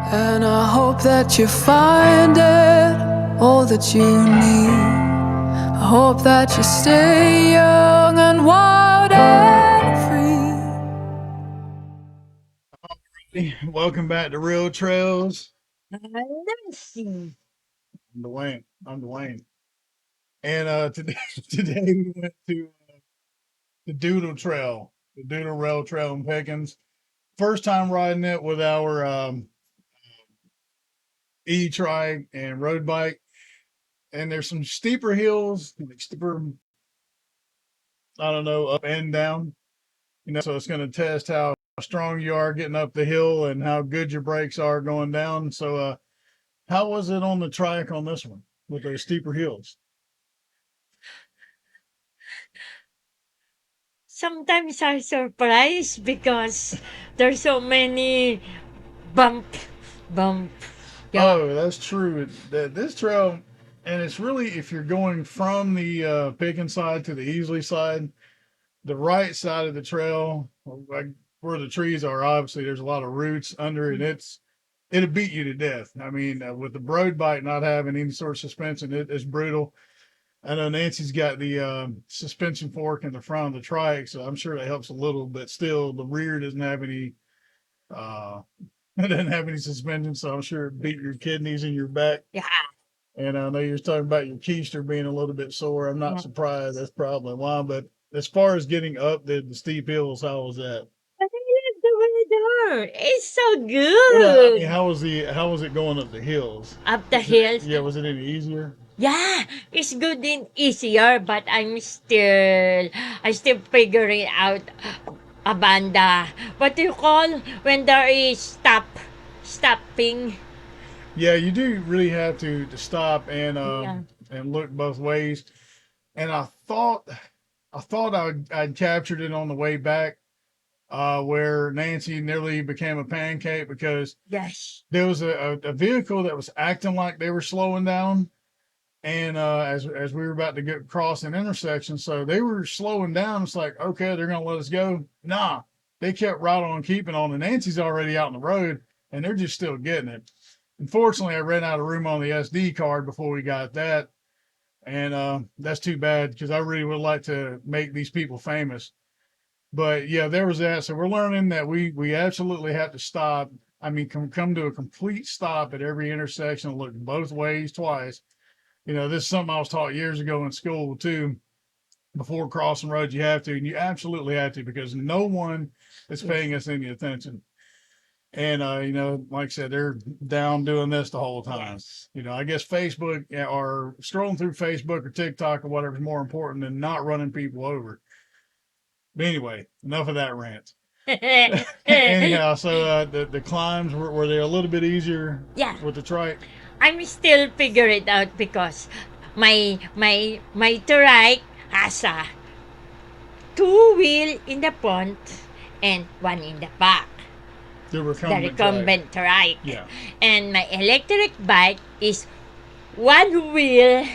And I hope that you find it all that you need. I hope that you stay young and wild and free. Welcome back to Real Trails. Nancy. I'm Dwayne. And today we went to the Doodle Trail, the Doodle Rail Trail in Pickens. First time riding it with our E-Trike and road bike. And there's some steeper hills, like steeper, I don't know, up and down. So it's going to test how strong you are getting up the hill and how good your brakes are going down. So, how was it on the trike on this one with those steeper hills? Sometimes I'm surprised because there's so many bump, bump. Yeah. Oh, that's true. This trail, and it's really if you're going from the Pickens side to the Easley side, the right side of the trail, like where the trees are, obviously there's a lot of roots under it. It'll beat you to death. I mean, with the road bike not having any sort of suspension, it's brutal. I know Nancy's got the suspension fork in the front of the trike, so I'm sure that helps a little. But still, the rear doesn't have any. It doesn't have any suspension, so I'm sure it beat your kidneys in your back. Yeah. And I know you were talking about your keister being a little bit sore. I'm not Yeah. surprised. That's probably why. But as far as getting up the steep hills, how was that? But I love the weather. It's so Well, I mean, good. how was it going up the hills? Up the hills. Yeah, was it any easier? Yeah, it's good and easier, but I still figuring out a banda. What do you call when there is stopping? Yeah, you do really have to stop Yeah. and look both ways. And I'd captured it on the way back, where Nancy nearly became a pancake because Yes. there was a vehicle that was acting like they were slowing down, and as we were about to get across an intersection, so they were slowing down. It's like, okay, they're gonna let us go. Nah, they kept right on keeping on, and Nancy's already out on the road, and they're just still getting it. Unfortunately, I ran out of room on the SD card before we got that, and that's too bad because I really would like to make these people famous. But yeah, there was that. So we're learning that we absolutely have to stop. I mean, come to a complete stop at every intersection, look both ways twice. This is something I was taught years ago in school too. Before crossing roads, you have to, and you absolutely have to, because no one is paying us any attention. And like I said, they're down doing this the whole time. Yes. I guess Facebook or scrolling through Facebook or TikTok or whatever is more important than not running people over. But anyway, enough of that rant. Anyhow, so the climbs were they a little bit easier? Yeah. With the trike. I'm still figure it out because my trike has a two wheel in the front and one in the back. The The recumbent trike. recumbent trike. Yeah. And my electric bike is one wheel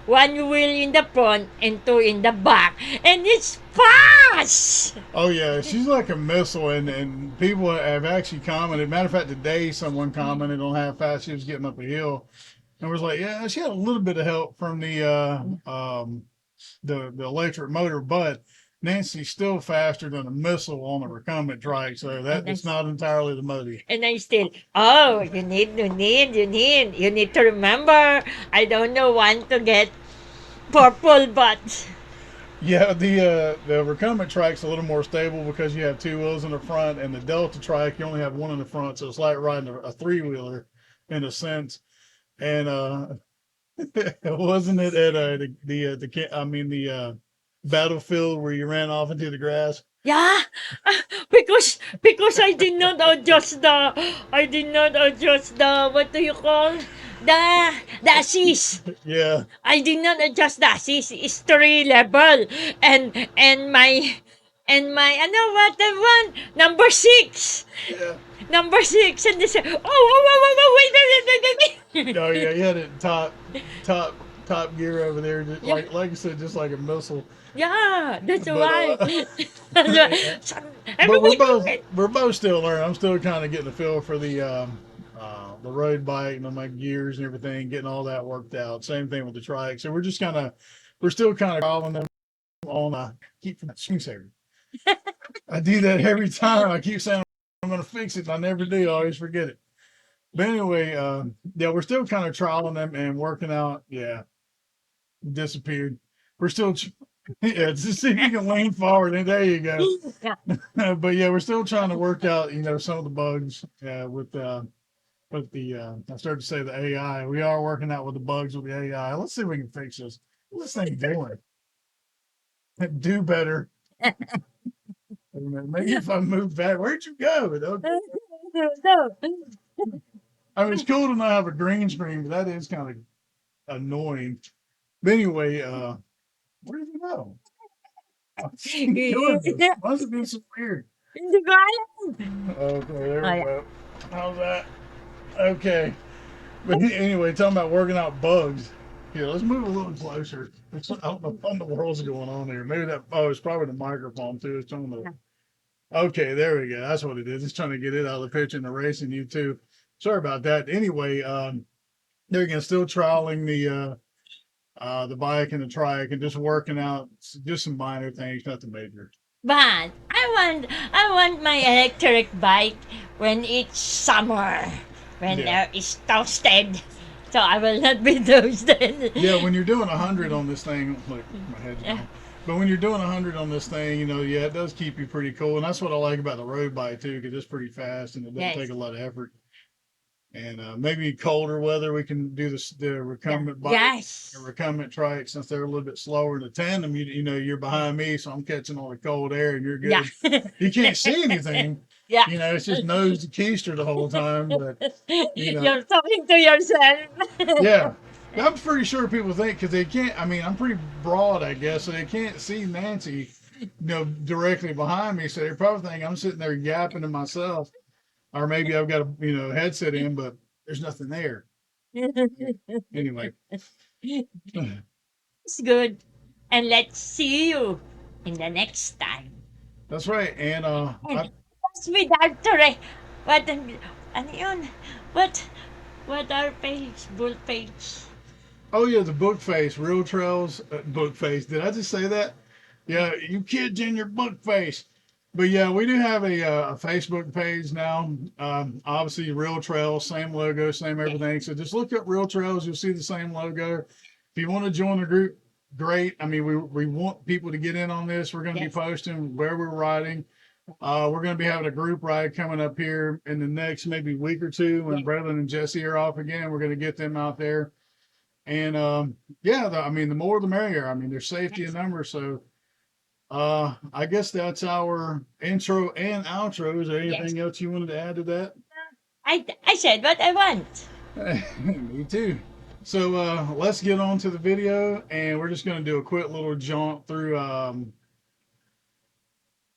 in the front and two in the back, and it's fast. Oh yeah, she's like a missile, and people have actually commented. Matter of fact, today someone commented on how fast she was getting up a hill, and was like, yeah, she had a little bit of help from the electric motor, but Nancy's still faster than a missile on a recumbent trike, so it's not entirely the motor. And I still, oh, you need to remember, I don't know want to get purple, but Yeah, the recumbent trike's a little more stable because you have two wheels in the front, and the Delta trike you only have one in the front, so it's like riding a three wheeler in a sense. And wasn't it at the battlefield where you ran off into the grass? yeah, because I did not adjust the what do you call the assist. Yeah, I did not adjust the assist. It's 3 level, and my ano what the one number 6. yeah. Number 6, and they say, oh, wait. Oh yeah, you had it in top gear over there, just Yeah. like I said, just like a missile. Yeah, that's But, why. But we're both still learning. I'm still kind of getting a feel for the the road bike and my gears and everything, getting all that worked out. Same thing with the trike. So we're still kind of calling them on. Keep from that screensaver. I do that every time. I keep saying I'm going to fix it, and I never do. I always forget it. But anyway, yeah, we're still kind of trialing them and working out. Yeah, disappeared. We're still, yeah, just see if you can lean forward, and there you go. But yeah, we're still trying to work out, some of the bugs with the. I started to say the AI. We are working out with the bugs with the AI. Let's see if we can fix this. What's this thing doing? Do better. Maybe if I move back, where'd you go? I mean, it's cool to not have a green screen, but that is kind of annoying. But anyway, where did you go? Doing this. Must have been so weird. Okay, there we go. How's that? Okay. But anyway, talking about working out bugs. Here, let's move a little closer. I don't know what in the world's going on here. Maybe it's probably the microphone too. It's on the. Okay, there we go. That's what it is. It's trying to get it out of the picture and erasing you too. Sorry about that. Anyway, there again, still trialing the bike and the trike and just working out just some minor things, nothing major. But I want my electric bike when it's summer, when Yeah. it's toasted. So I will not be toasted. Yeah, when you're doing 100 on this thing, like my head's gone. But when you're doing 100 on this thing, yeah, it does keep you pretty cool, and that's what I like about the road bike too, because it's pretty fast and it doesn't Yes. take a lot of effort. And maybe colder weather, we can do the recumbent bike, Yes. the recumbent trike, since they're a little bit slower in the tandem. You're behind me, so I'm catching all the cold air, and you're good. Yeah. You can't see anything. Yeah. It's just nose to keister the whole time. But You're talking to yourself. yeah, I'm pretty sure people think because they can't. I mean, I'm pretty broad, I guess, so they can't see Nancy, directly behind me. So they probably think I'm sitting there yapping to myself, or maybe I've got a headset in, but there's nothing there. Anyway, It's good. And let's see you in the next time. that's right. And That's with Arthur. Ano yun? What our page? Bull page? oh yeah, the book face, real trails, book face. Did I just say that? Yeah, you kids in your book face. But yeah, we do have a Facebook page now. Obviously, Real Trails, same logo, same everything. So just look up Real Trails. You'll see the same logo. If you want to join the group, great. I mean, we want people to get in on this. We're going to be posting where we're riding. We're going to be having a group ride coming up here in the next maybe week or two when Brethren and Jesse are off again. We're going to get them out there. And I mean, the more the merrier. I mean, there's safety in numbers. So I guess that's our intro and outro. Is there anything else you wanted to add to that? I said what I want. Me too. So let's get on to the video, and we're just going to do a quick little jaunt through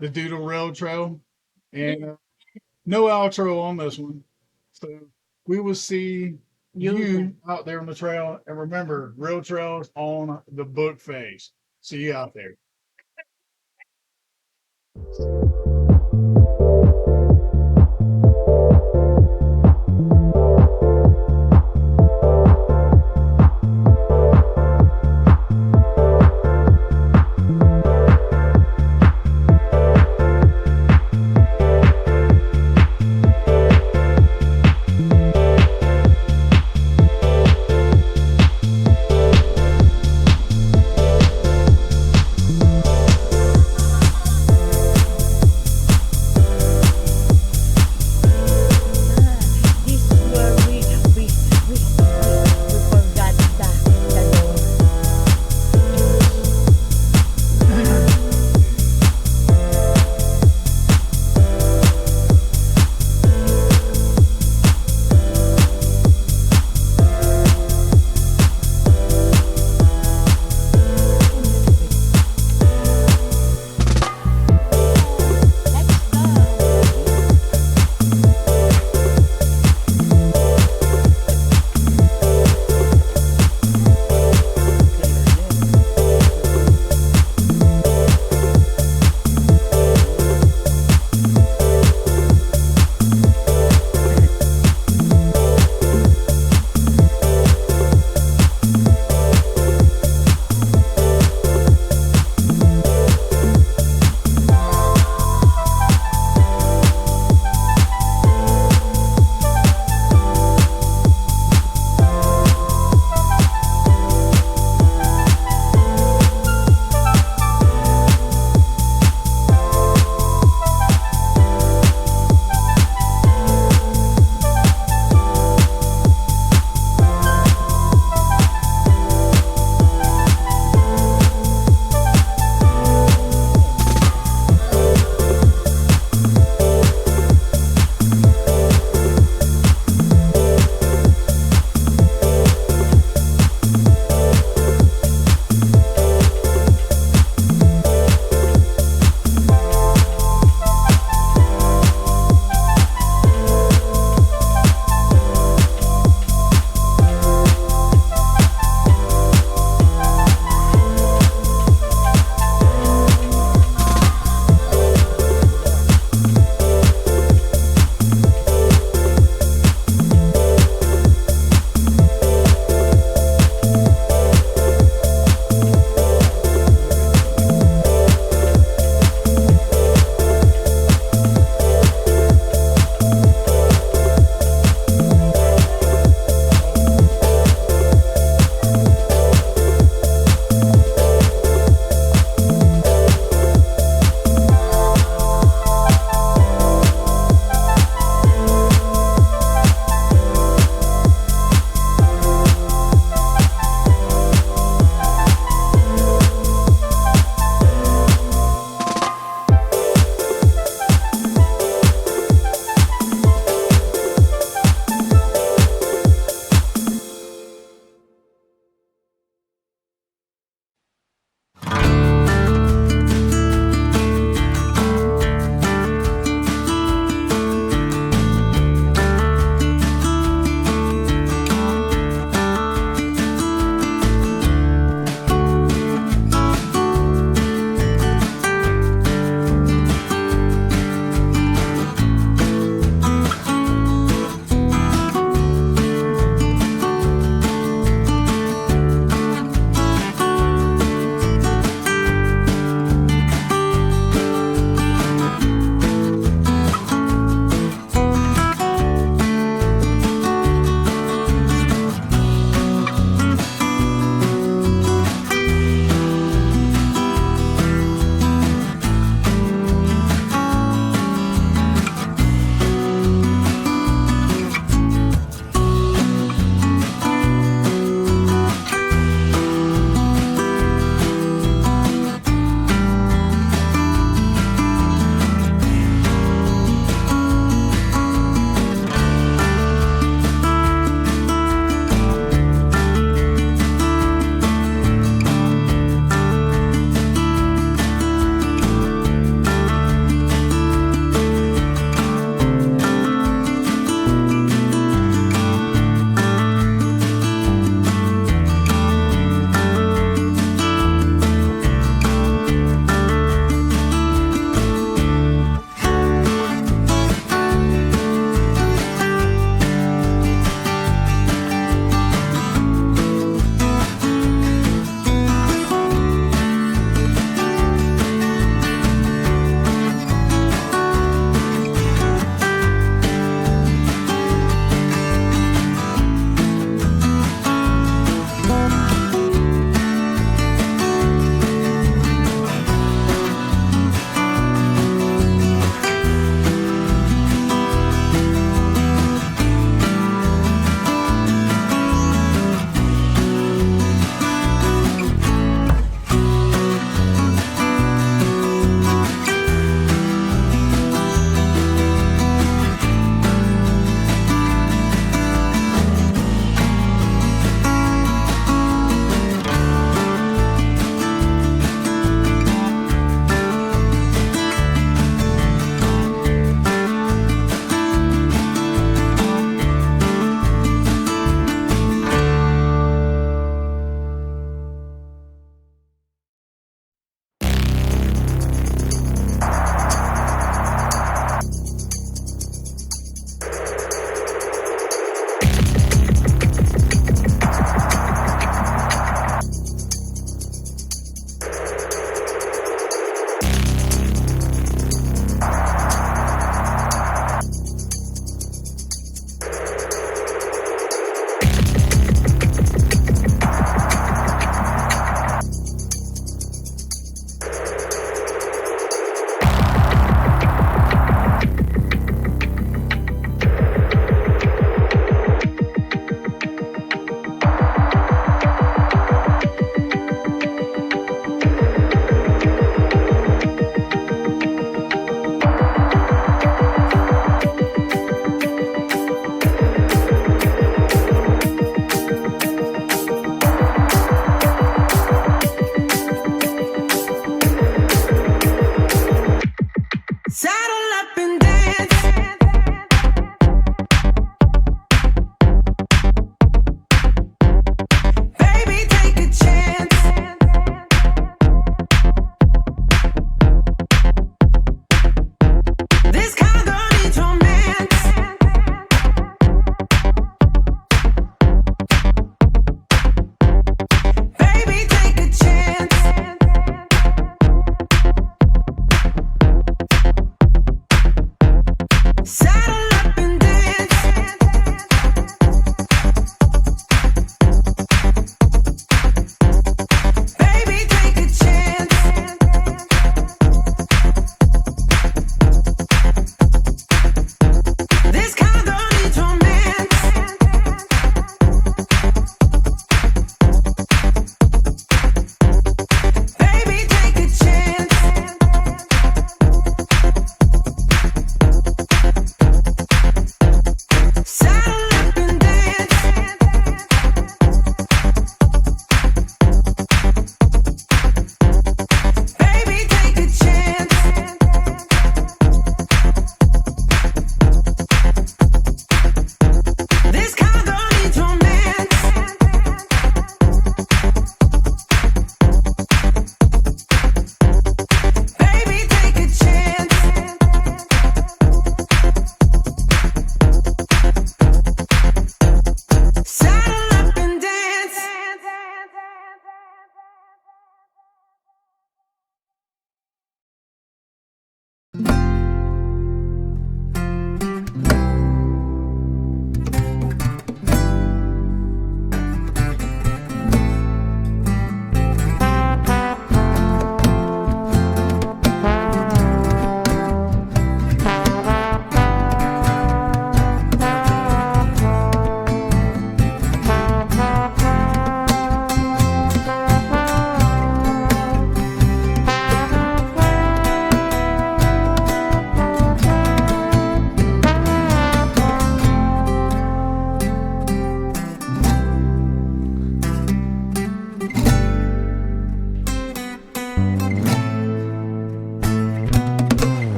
the Doodle Rail Trail, and no outro on this one. So we will see you out there on the trail, and remember, Rail Trails on the book face. See you out there.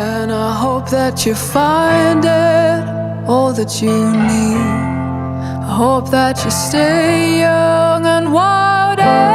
And I hope that you find it all that you need. I hope that you stay young and wild.